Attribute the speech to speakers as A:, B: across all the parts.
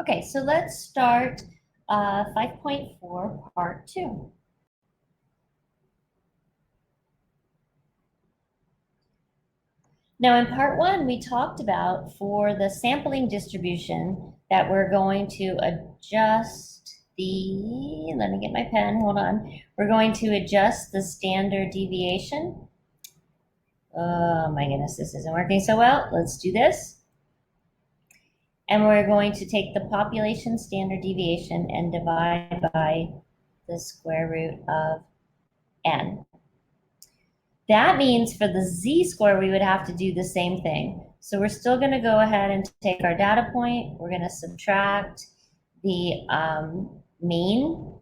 A: Okay, so let's start 5.4, part 2. Now, in part 1, we talked about for the sampling distribution that we're going to adjust let me get my pen, hold on. We're going to adjust the standard deviation. Oh my goodness, this isn't working so well. Let's do this. And we're going to take the population standard deviation and divide by the square root of n. That means for the z-score, we would have to do the same thing. So we're still going to go ahead and take our data point. We're going to subtract the mean,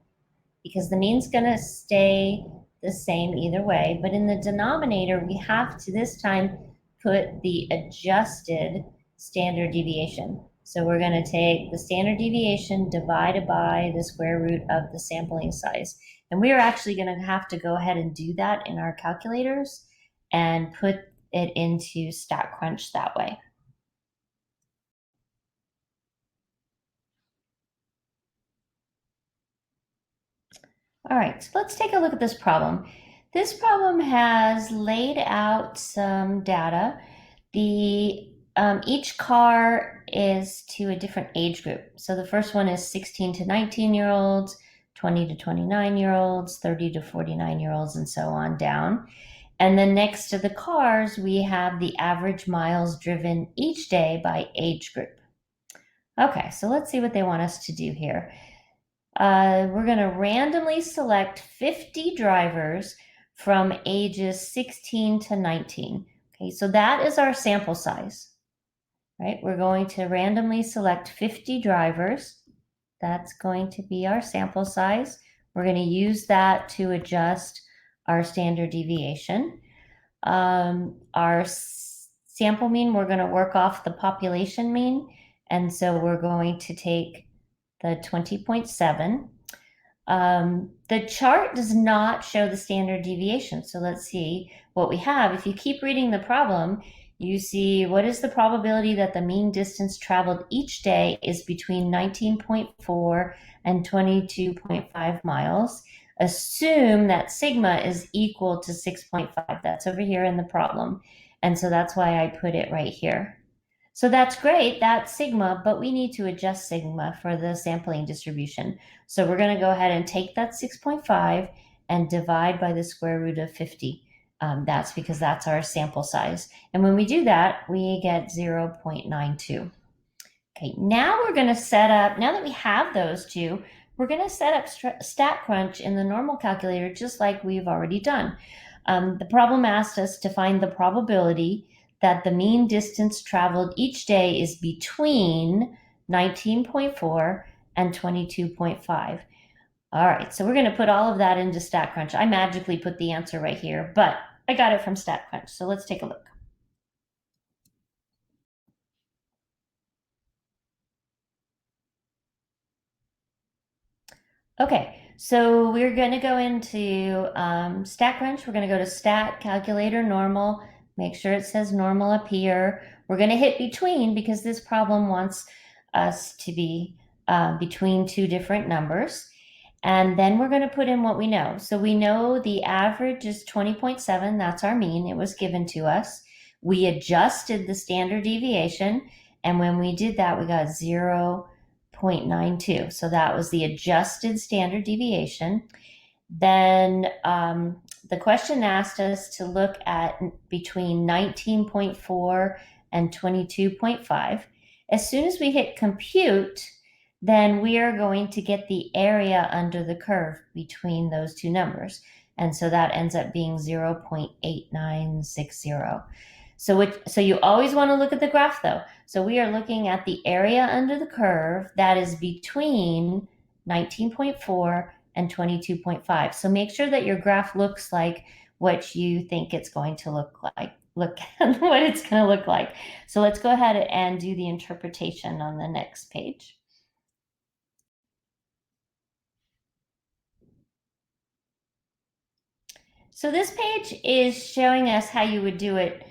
A: because the mean's going to stay the same either way. But in the denominator, we have to this time put the adjusted standard deviation. So we're going to take the standard deviation divided by the square root of the sampling size. And we are actually going to have to go ahead and do that in our calculators and put it into StatCrunch that way. All right, so let's take a look at this problem. This problem has laid out some data. Each car is to a different age group. So the first one is 16 to 19-year-olds, 20 to 29-year-olds, 30 to 49-year-olds, and so on down. And then next to the cars, we have the average miles driven each day by age group. Okay, so let's see what they want us to do here. We're going to randomly select 50 drivers from ages 16 to 19. Okay, so that is our sample size, right? We're going to randomly select 50 drivers. That's going to be our sample size. We're going to use that to adjust our standard deviation. Our sample mean, we're going to work off the population mean. And so we're going to take the 20.7. The chart does not show the standard deviation. So let's see what we have. If you keep reading the problem, you see what is the probability that the mean distance traveled each day is between 19.4 and 22.5 miles. Assume that sigma is equal to 6.5. That's over here in the problem. And so that's why I put it right here. So that's great, that's sigma, but we need to adjust sigma for the sampling distribution. So we're going to go ahead and take that 6.5 and divide by the square root of 50. That's because that's our sample size. And when we do that, we get 0.92. Okay, now we're going to set up, now that we have those two, we're going to set up StatCrunch in the normal calculator just like we've already done. The problem asked us to find the probability that the mean distance traveled each day is between 19.4 and 22.5. All right, so we're going to put all of that into StatCrunch. I magically put the answer right here, but I got it from StatCrunch, so let's take a look. Okay, so we're going to go into StatCrunch. We're going to go to Stat, Calculator, Normal. Make sure it says Normal up here. We're going to hit Between because this problem wants us to be between two different numbers. And then we're going to put in what we know. So we know the average is 20.7. That's our mean. It was given to us. We adjusted the standard deviation. And when we did that, we got 0.92. So that was the adjusted standard deviation. Then the question asked us to look at between 19.4 and 22.5. As soon as we hit compute, then we are going to get the area under the curve between those two numbers. And so that ends up being 0.8960. So you always want to look at the graph though. So we are looking at the area under the curve that is between 19.4 and 22.5. So make sure that your graph looks like what you think it's going to look like. Look at what it's going to look like. So let's go ahead and do the interpretation on the next page. So this page is showing us how you would do it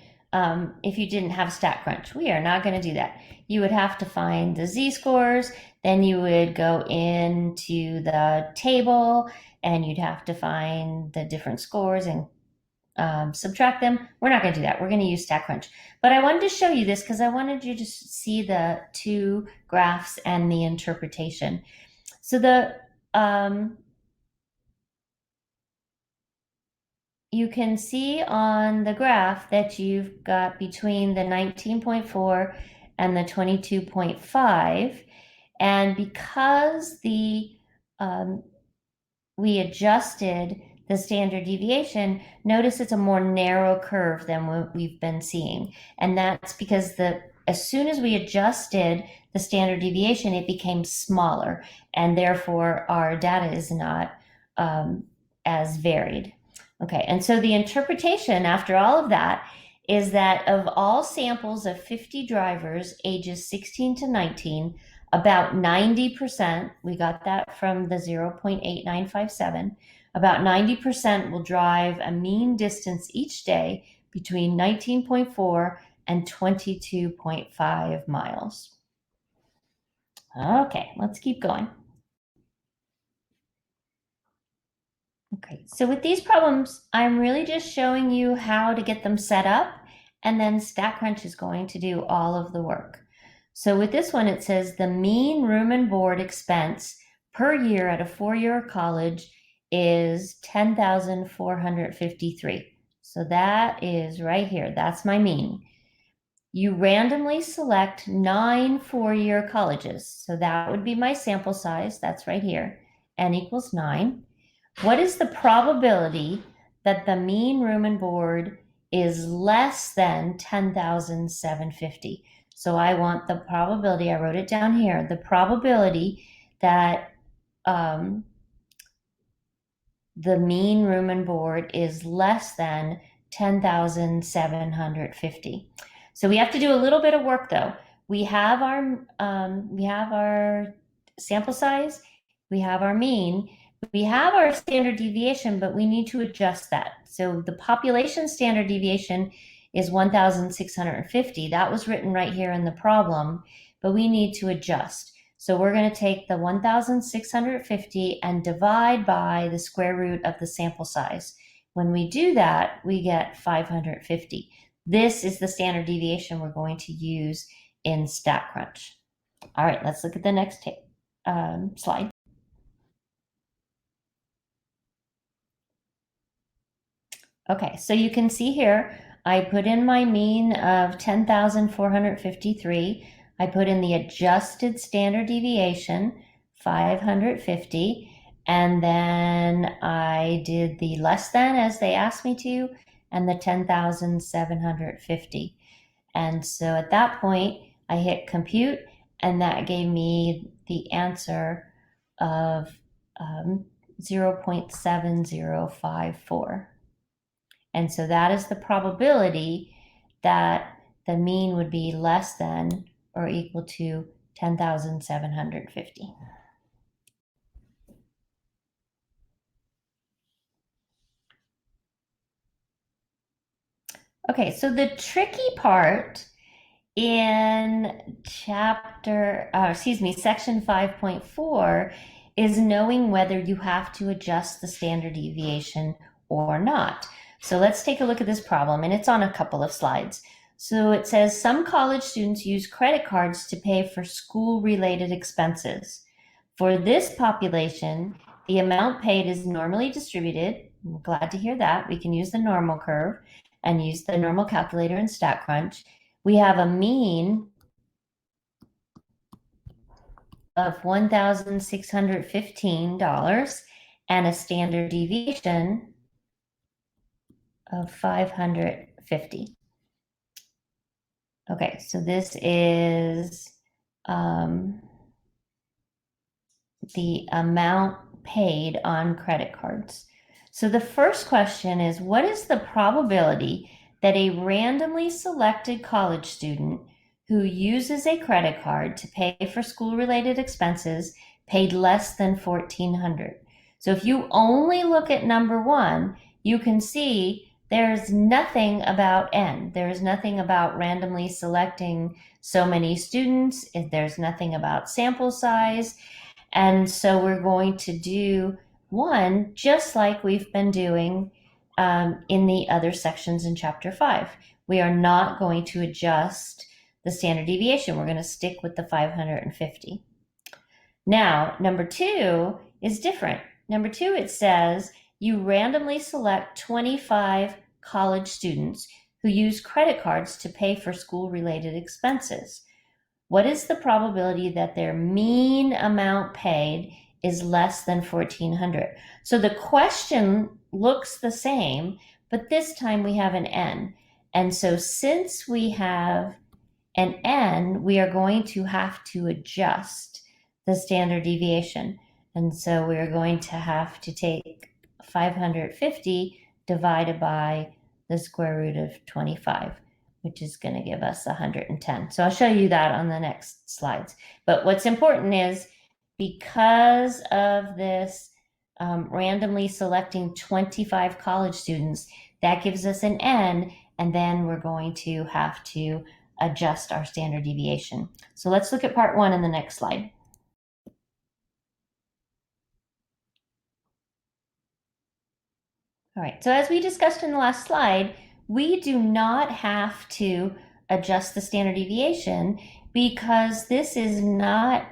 A: if you didn't have StatCrunch. We are not going to do that. You would have to find the z-scores, then you would go into the table and you'd have to find the different scores and subtract them. We're not going to do that. We're going to use StatCrunch. But I wanted to show you this because I wanted you to see the two graphs and the interpretation. So you can see on the graph that you've got between the 19.4 and the 22.5. And because we adjusted the standard deviation, notice it's a more narrow curve than what we've been seeing. And that's because as soon as we adjusted the standard deviation, it became smaller, and therefore our data is not as varied. Okay, and so the interpretation after all of that is that of all samples of 50 drivers ages 16 to 19, about 90%, we got that from the 0.8957, about 90% will drive a mean distance each day between 19.4 and 22.5 miles. Okay, let's keep going. Okay, so with these problems, I'm really just showing you how to get them set up, and then StatCrunch is going to do all of the work. So with this one, it says the mean room and board expense per year at a four-year college is $10,453. So that is right here. That's my mean. You randomly select 9 four-year colleges. So that would be my sample size. That's right here. N equals 9. What is the probability that the mean room and board is less than 10,750? So I want the probability, I wrote it down here, the probability that the mean room and board is less than 10,750. So we have to do a little bit of work though. We have our sample size, we have our mean, we have our standard deviation, but we need to adjust that. So the population standard deviation is 1,650. That was written right here in the problem, but we need to adjust. So we're going to take the 1,650 and divide by the square root of the sample size. When we do that, we get 550. This is the standard deviation we're going to use in StatCrunch. All right, let's look at the next slide. Okay, so you can see here, I put in my mean of 10,453. I put in the adjusted standard deviation, 550, and then I did the less than as they asked me to, and the 10,750. And so at that point, I hit compute, and that gave me the answer of 0.7054. And so that is the probability that the mean would be less than or equal to 10,750. Okay, so the tricky part in section 5.4 is knowing whether you have to adjust the standard deviation or not. So let's take a look at this problem, and it's on a couple of slides. So it says some college students use credit cards to pay for school-related expenses. For this population, the amount paid is normally distributed. I'm glad to hear that. We can use the normal curve and use the normal calculator in StatCrunch. We have a mean of $1,615 and a standard deviation of 550. Okay, so this is the amount paid on credit cards. So the first question is, what is the probability that a randomly selected college student who uses a credit card to pay for school-related expenses paid less than $1,400? So if you only look at number one, you can see there's nothing about N. There's nothing about randomly selecting so many students. There's nothing about sample size. And so we're going to do one just like we've been doing in the other sections in chapter 5. We are not going to adjust the standard deviation. We're going to stick with the 550. Now, number 2 is different. Number 2, it says you randomly select 25 college students who use credit cards to pay for school-related expenses. What is the probability that their mean amount paid is less than 1,400? So the question looks the same, but this time we have an N. And so since we have an N, we are going to have to adjust the standard deviation. And so we're going to have to take 550 divided by the square root of 25, which is going to give us 110. So I'll show you that on the next slides. But what's important is because of this randomly selecting 25 college students, that gives us an N, and then we're going to have to adjust our standard deviation. So let's look at part 1 in the next slide. All right, so as we discussed in the last slide, we do not have to adjust the standard deviation because this is not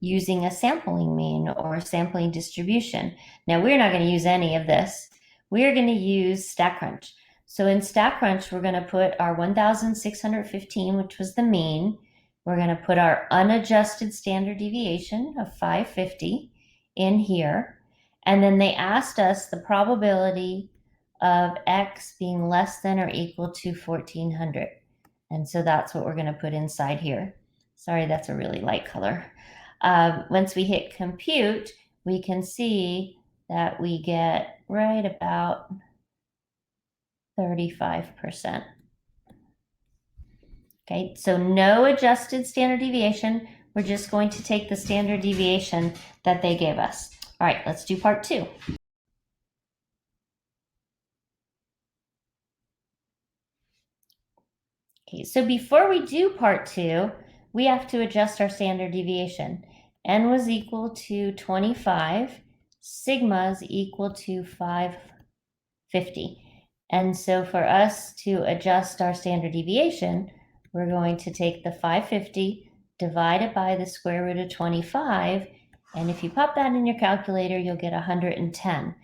A: using a sampling mean or a sampling distribution. Now, we're not going to use any of this. We're going to use StatCrunch. So in StatCrunch, we're going to put our 1,615, which was the mean. We're going to put our unadjusted standard deviation of 550 in here. And then they asked us the probability of X being less than or equal to 1,400. And so that's what we're going to put inside here. Sorry, that's a really light color. Once we hit compute, we can see that we get right about 35%. Okay, so no adjusted standard deviation. We're just going to take the standard deviation that they gave us. All right, let's do part 2. Okay, so before we do part 2, we have to adjust our standard deviation. N was equal to 25, sigma is equal to 550. And so for us to adjust our standard deviation, we're going to take the 550 divided by the square root of 25, and if you pop that in your calculator, you'll get 110.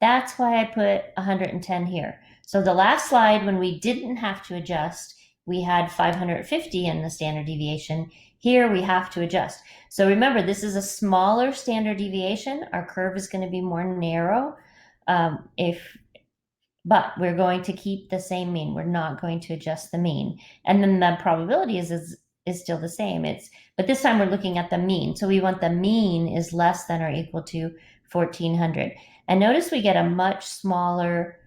A: That's why I put 110 here. So the last slide, when we didn't have to adjust, we had 550 in the standard deviation. Here we have to adjust. So remember, this is a smaller standard deviation. Our curve is going to be more narrow. But we're going to keep the same mean. We're not going to adjust the mean. And then the probability is still the same. But this time we're looking at the mean. So we want the mean is less than or equal to 1,400. And notice we get a much smaller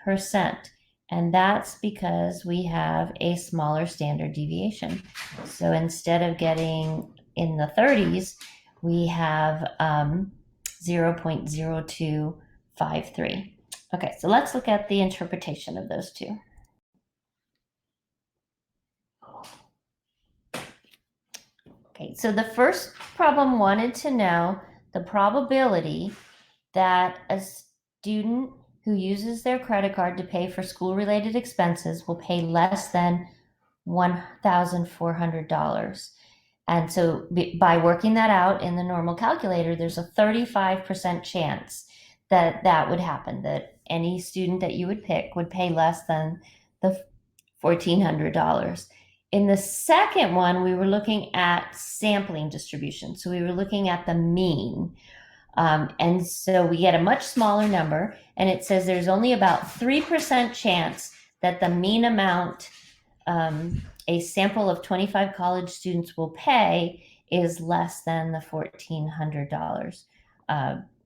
A: percent. And that's because we have a smaller standard deviation. So instead of getting in the 30s, we have 0.0253. Okay, so let's look at the interpretation of those two. Okay, so the first problem wanted to know the probability that a student who uses their credit card to pay for school-related expenses will pay less than $1,400. And so by working that out in the normal calculator, there's a 35% chance that that would happen, that any student that you would pick would pay less than the $1,400. In the second one, we were looking at sampling distribution. So we were looking at the mean. And so we get a much smaller number, and it says there's only about 3% chance that the mean amount a sample of 25 college students will pay is less than the $1,400.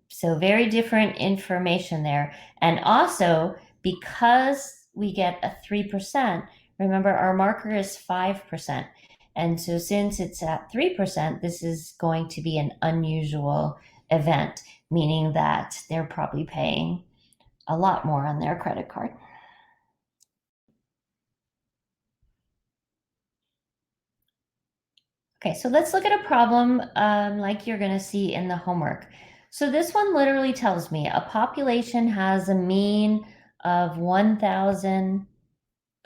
A: So very different information there. And also, because we get a 3%, remember our marker is 5%. And so since it's at 3%, this is going to be an unusual event, meaning that they're probably paying a lot more on their credit card. Okay, so let's look at a problem like you're going to see in the homework. So this one literally tells me a population has a mean of 1,000,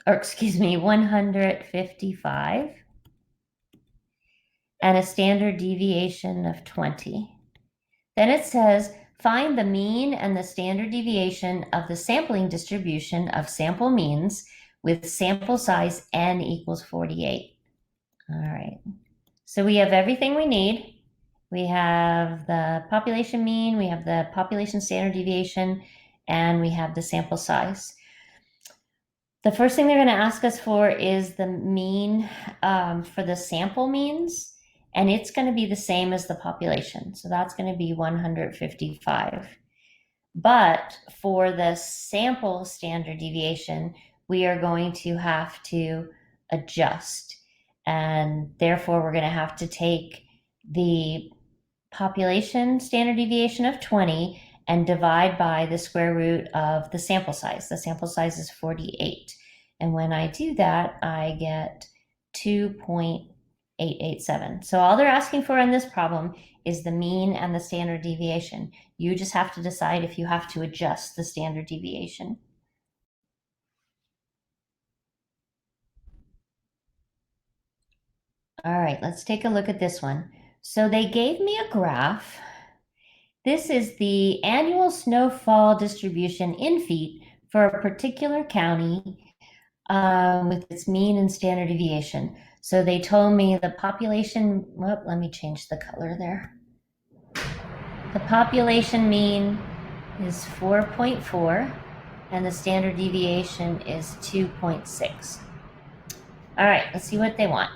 A: or excuse me, 155, and a standard deviation of 20. Then it says, find the mean and the standard deviation of the sampling distribution of sample means with sample size n equals 48. All right. So we have everything we need. We have the population mean, we have the population standard deviation, and we have the sample size. The first thing they're going to ask us for is the mean for the sample means, and it's going to be the same as the population. So that's going to be 155. But for the sample standard deviation, we are going to have to adjust. And therefore, we're going to have to take the population standard deviation of 20 and divide by the square root of the sample size. The sample size is 48. And when I do that, I get 2.887. So all they're asking for in this problem is the mean and the standard deviation. You just have to decide if you have to adjust the standard deviation. All right, let's take a look at this one. So they gave me a graph. This is the annual snowfall distribution in feet for a particular county with its mean and standard deviation. So they told me the population, well, let me change the color there. The population mean is 4.4 and the standard deviation is 2.6. All right, let's see what they want.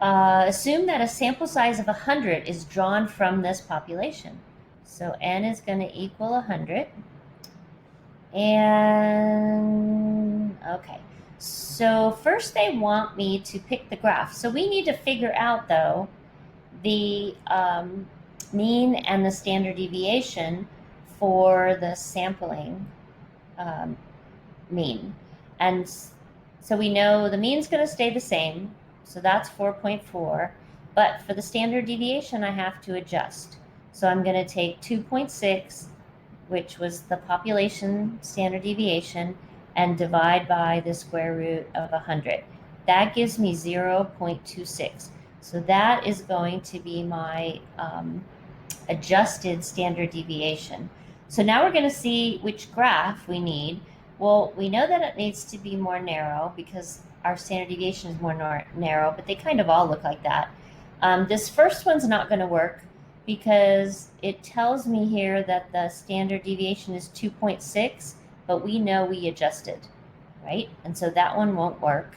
A: Assume that a sample size of 100 is drawn from this population. So n is going to equal 100. And okay, so first they want me to pick the graph. So we need to figure out, though, the mean and the standard deviation for the sampling mean. And so we know the mean's going to stay the same. So that's 4.4. But for the standard deviation, I have to adjust. So I'm going to take 2.6, which was the population standard deviation, and divide by the square root of 100. That gives me 0.26. So that is going to be my adjusted standard deviation. So now we're going to see which graph we need. Well, we know that it needs to be more narrow because our standard deviation is more narrow, but they kind of all look like that. This first one's not going to work because it tells me here that the standard deviation is 2.6, but we know we adjusted, right? And so that one won't work.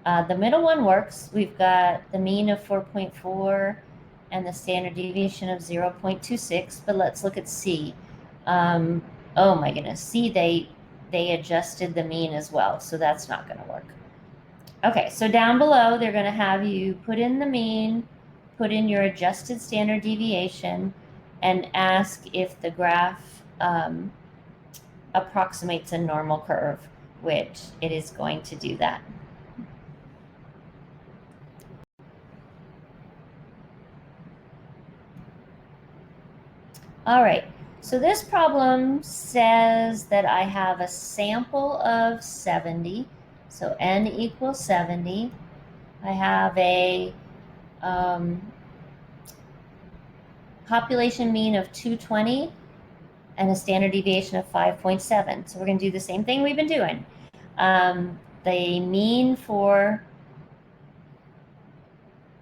A: The middle one works. We've got the mean of 4.4 and the standard deviation of 0.26, but let's look at C. Oh my goodness, C, they adjusted the mean as well, so that's not going to work. Okay, so down below, they're going to have you put in the mean, put in your adjusted standard deviation, and ask if the graph approximates a normal curve, which it is going to do that. All right, so this problem says that I have a sample of 70, so n equals 70. I have a population mean of 220 and a standard deviation of 5.7. So we're going to do the same thing we've been doing. The mean for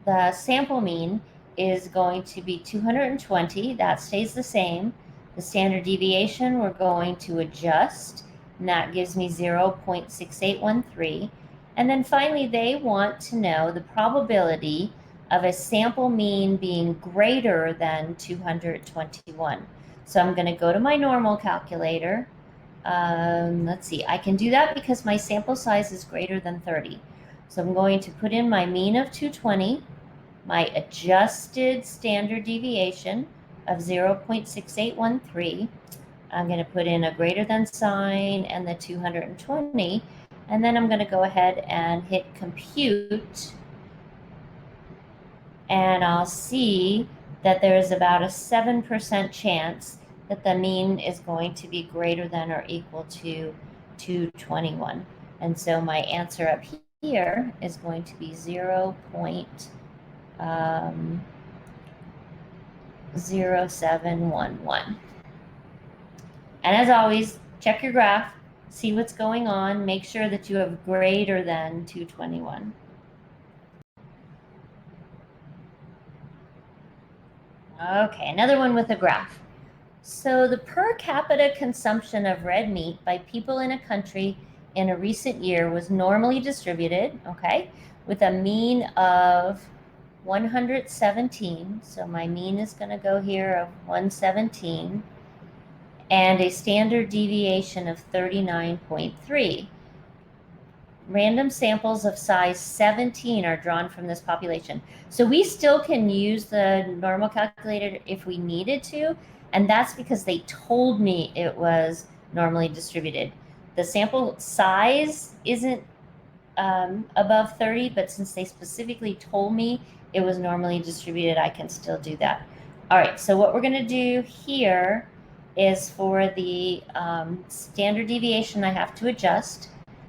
A: the sample mean is going to be 220. That stays the same. The standard deviation we're going to adjust, and that gives me 0.6813. And then finally, they want to know the probability of a sample mean being greater than 221. So I'm going to go to my normal calculator. Let's see, I can do that because my sample size is greater than 30. So I'm going to put in my mean of 220, my adjusted standard deviation of 0.6813, I'm going to put in a greater than sign and the 220, and then I'm going to go ahead and hit compute, and I'll see that there is about a 7% chance that the mean is going to be greater than or equal to 221. And so my answer up here is going to be 0.0711. And as always, check your graph, see what's going on, make sure that you have greater than 221. Okay, another one with a graph. So the per capita consumption of red meat by people in a country in a recent year was normally distributed, okay, with a mean of 117. So my mean is going to go here of 117, and a standard deviation of 39.3. Random samples of size 17 are drawn from this population. So we still can use the normal calculator if we needed to, and that's because they told me it was normally distributed. The sample size isn't above 30, but since they specifically told me it was normally distributed, I can still do that. All right, so what we're going to do here is for the standard deviation, I have to adjust.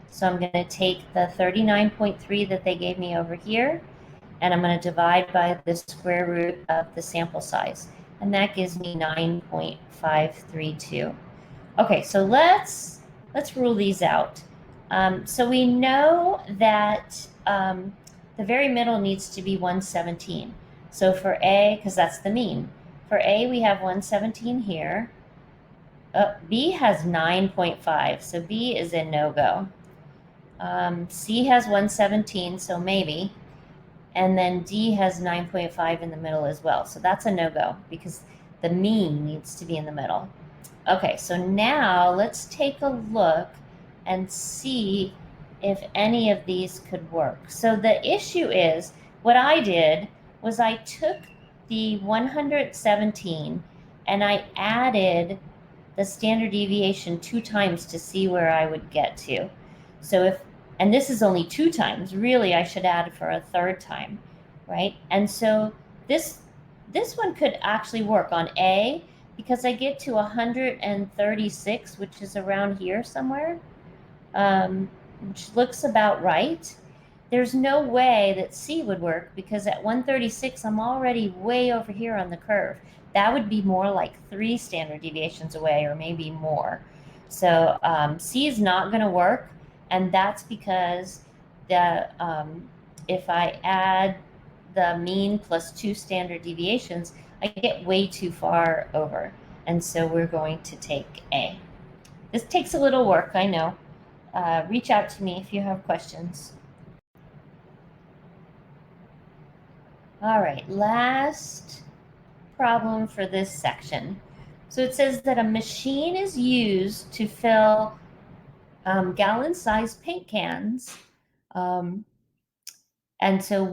A: So I'm going to take the 39.3 that they gave me over here, and I'm going to divide by the square root of the sample size, and that gives me 9.532. Okay, so let's rule these out. So we know that the very middle needs to be 117. So for A, because that's the mean, for A we have 117 here. B has 9.5, so B is a no-go. C has 117, so maybe. And then D has 9.5 in the middle as well. So that's a no-go because the mean needs to be in the middle. Okay, so now let's take a look and see if any of these could work. So the issue is, what I did was I took the 117 and I added the standard deviation 2 times to see where I would get to. So if, and this is only 2 times, really I should add for a 3rd time, right? And so this one could actually work on A, because I get to 136, which is around here somewhere, which looks about right. There's no way that C would work because at 136, I'm already way over here on the curve. That would be more like 3 standard deviations away or maybe more. So C is not going to work, and that's because the if I add the mean plus 2 standard deviations, I get way too far over, and so we're going to take A. This takes a little work, I know. Reach out to me if you have questions. All right, last problem for this section. So it says that a machine is used to fill gallon-sized paint cans. And so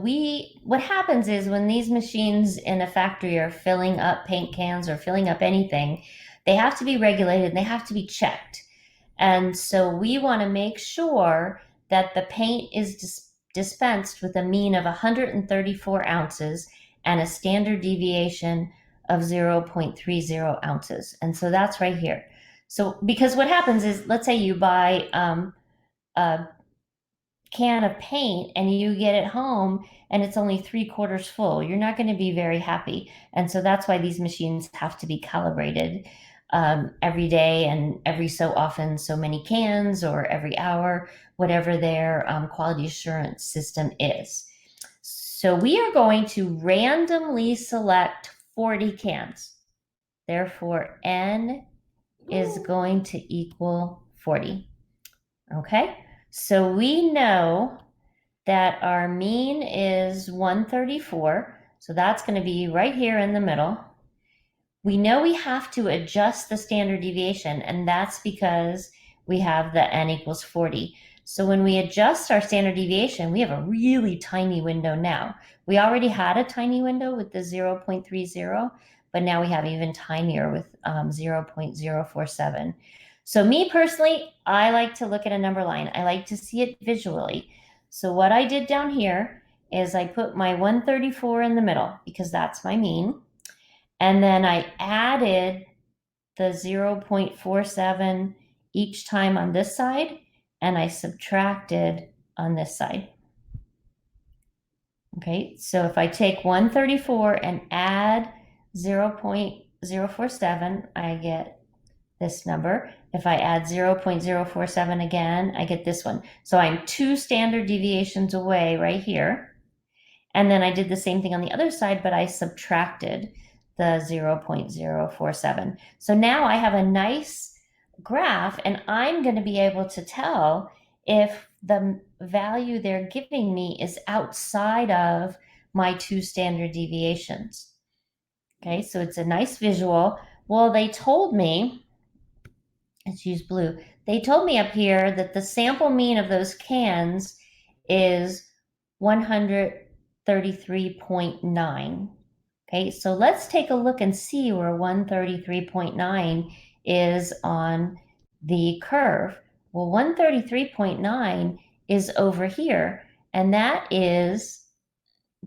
A: what happens is when these machines in a factory are filling up paint cans or filling up anything, they have to be regulated and they have to be checked. And so we want to make sure that the paint is dispensed with a mean of 134 ounces and a standard deviation of 0.30 ounces. And so that's right here. So because what happens is, let's say you buy a can of paint and you get it home and it's only 3/4 full, you're not going to be very happy. And so that's why these machines have to be calibrated every day and every so often, so many cans, or every hour, whatever their quality assurance system is. So we are going to randomly select 40 cans. Therefore, N is going to equal 40. Okay, so we know that our mean is 134, so that's going to be right here in the middle. We know we have to adjust the standard deviation, and that's because we have the N equals 40. So when we adjust our standard deviation, we have a really tiny window now. We already had a tiny window with the 0.30, but now we have even tinier with 0.047. So me personally, I like to look at a number line. I like to see it visually. So what I did down here is I put my 134 in the middle because that's my mean. And then I added the 0.47 each time on this side, and I subtracted on this side. Okay, so if I take 134 and add 0.047, I get this number. If I add 0.047 again, I get this one. So I'm 2 standard deviations away right here. And then I did the same thing on the other side, but I subtracted the 0.047. So now I have a nice graph, and I'm going to be able to tell if the value they're giving me is outside of my 2 standard deviations. Okay, so it's a nice visual. Well, they told me, let's use blue. They told me up here that the sample mean of those cans is 133.9. Okay, so let's take a look and see where 133.9 is on the curve. Well, 133.9 is over here, and that is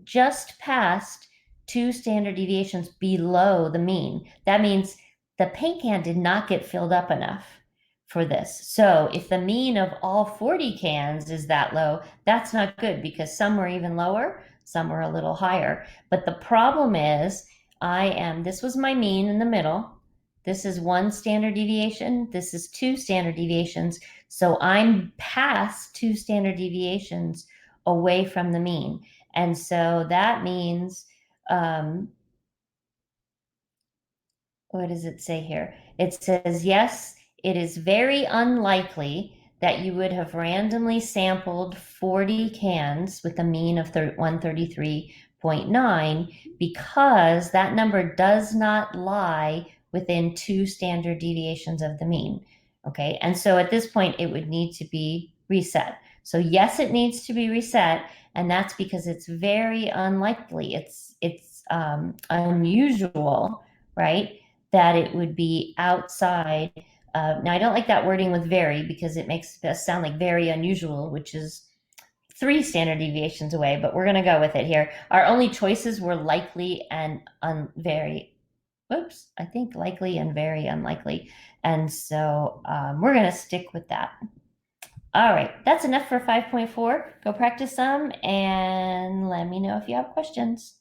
A: just past 2 standard deviations below the mean. That means the paint can did not get filled up enough for this. So if the mean of all 40 cans is that low, that's not good because some were even lower, some were a little higher. But the problem is this was my mean in the middle. This is 1 standard deviation. This is 2 standard deviations. So I'm past 2 standard deviations away from the mean. And so that means, what does it say here? It says, yes, it is very unlikely that you would have randomly sampled 40 cans with a mean of 133.9 because that number does not lie within 2 standard deviations of the mean. Okay, and so at this point it would need to be reset. So yes, it needs to be reset, and that's because it's very unlikely. It's unusual, right, that it would be outside. Now, I don't like that wording with very because it makes it sound like very unusual, which is 3 standard deviations away, but we're going to go with it here. Our only choices were likely and very, I think likely and very unlikely. And so we're going to stick with that. All right, that's enough for 5.4. Go practice some and let me know if you have questions.